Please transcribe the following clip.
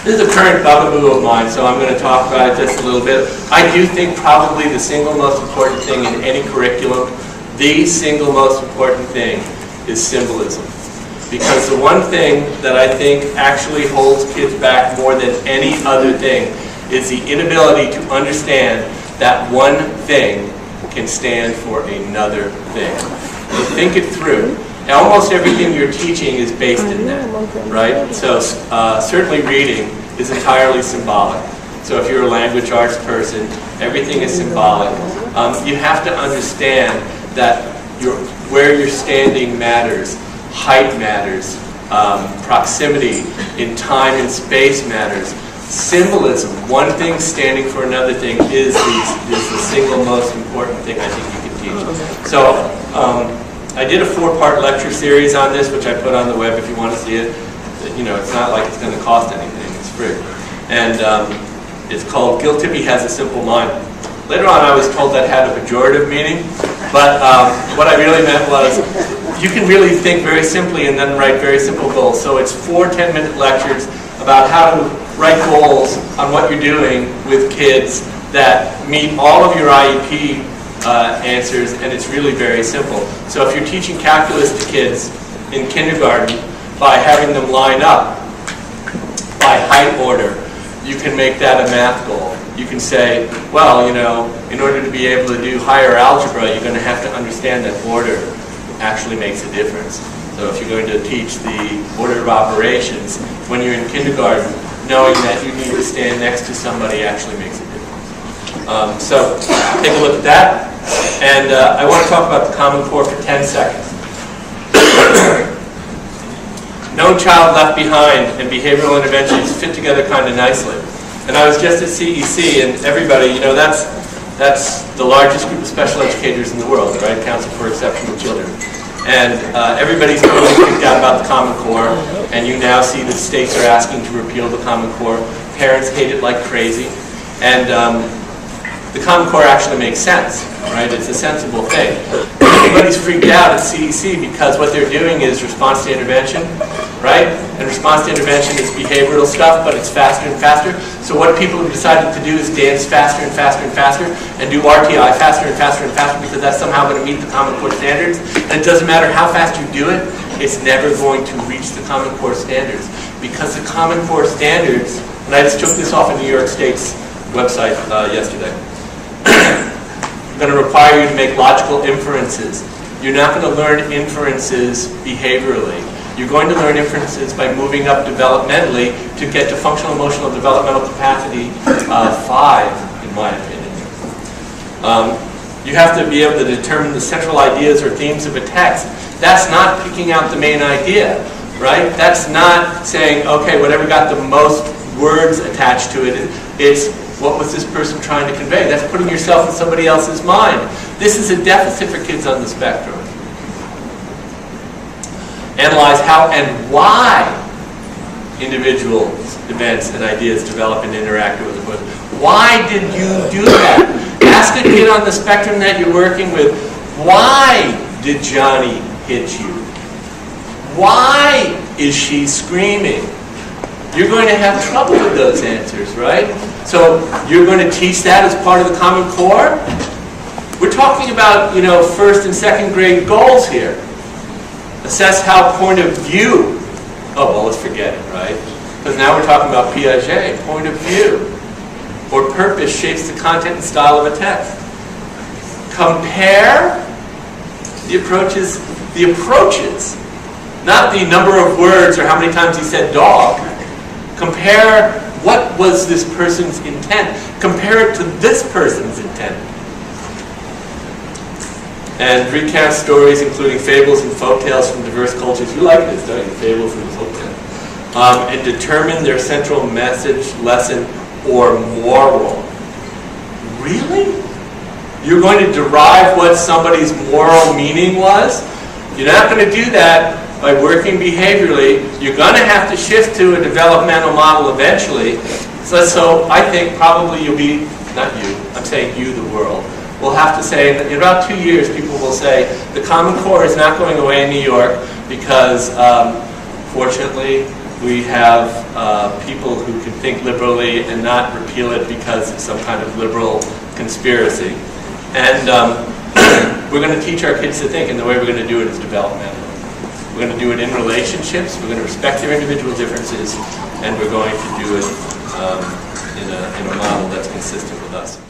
This is a current bugaboo of mine, so I'm going to talk about it just a little bit. I do think probably the single most important thing in any curriculum, the single most important thing, is symbolism. Because the one thing that I think actually holds kids back more than any other thing is the inability to understand that one thing can stand for another thing. So think it through. And almost everything you're teaching is based in that, right? So certainly reading is entirely symbolic. So if you're a language arts person, everything is symbolic. You have to understand that where you're standing matters, height matters, proximity in time and space matters. Symbolism, one thing standing for another thing, is the single most important thing I think you can teach. So I did a 4-part lecture series on this, which I put on the web if you want to see it. You know, it's not like it's going to cost anything, it's free. And it's called Tippy Has a Simple Mind. Later on I was told that had a pejorative meaning, but what I really meant was you can really think very simply and then write very simple goals. So it's 4 10-minute lectures about how to write goals on what you're doing with kids that meet all of your IEP answers, and it's really very simple. So if you're teaching calculus to kids in kindergarten, by having them line up by height order, you can make that a math goal. You can say, well, you know, in order to be able to do higher algebra, you're going to have to understand that order actually makes a difference. So if you're going to teach the order of operations, when you're in kindergarten, knowing that you need to stand next to somebody actually makes a difference. So take a look at that. And I want to talk about the Common Core for 10 seconds. No Child Left Behind and behavioral interventions fit together kind of nicely. And I was just at CEC, and everybody, you know, that's the largest group of special educators in the world, right? Council for Exceptional Children. And everybody's totally freaked out about the Common Core, and you now see that states are asking to repeal the Common Core. Parents hate it like crazy. And the Common Core actually makes sense, right? It's a sensible thing. Everybody's freaked out at CEC because what they're doing is response to intervention, right? And response to intervention is behavioral stuff, but it's faster and faster. So what people have decided to do is dance faster and faster and faster and do RTI faster and faster and faster because that's somehow going to meet the Common Core standards. And it doesn't matter how fast you do it, it's never going to reach the Common Core standards. Because the Common Core standards, and I just took this off of New York State's website yesterday, going to require you to make logical inferences. You're not going to learn inferences behaviorally. You're going to learn inferences by moving up developmentally to get to functional emotional developmental capacity 5, in my opinion. You have to be able to determine the central ideas or themes of a text. That's not picking out the main idea, right? That's not saying, okay, whatever got the most words attached to it, it's what was this person trying to convey? That's putting yourself in somebody else's mind. This is a deficit for kids on the spectrum. Analyze how and why individual events and ideas develop and interact with the person. Why did you do that? Ask a kid on the spectrum that you're working with, why did Johnny hit you? Why is she screaming? You're going to have trouble with those answers, right? So you're going to teach that as part of the Common Core? We're talking about, you know, 1st and 2nd grade goals here. Assess how point of view. Oh, well, let's forget it, right? Because now we're talking about Piaget, point of view. Or purpose shapes the content and style of a text. Compare the approaches, not the number of words or how many times he said dog. Compare what was this person's intent. Compare it to this person's intent. And recount stories including fables and folktales from diverse cultures. You like this, don't you? Fables and folktales. And determine their central message, lesson, or moral. Really? You're going to derive what somebody's moral meaning was? You're not going to do that by working behaviorally. You're going to have to shift to a developmental model eventually. So I think probably you'll be, not you, I'm saying you, the world, will have to say, in about 2 years, people will say, the Common Core is not going away in New York because, fortunately, We have people who can think liberally and not repeal it because it's some kind of liberal conspiracy. And we're going to teach our kids to think, and the way we're going to do it is developmental. We're going to do it in relationships, we're going to respect their individual differences, and we're going to do it in a model that's consistent with us.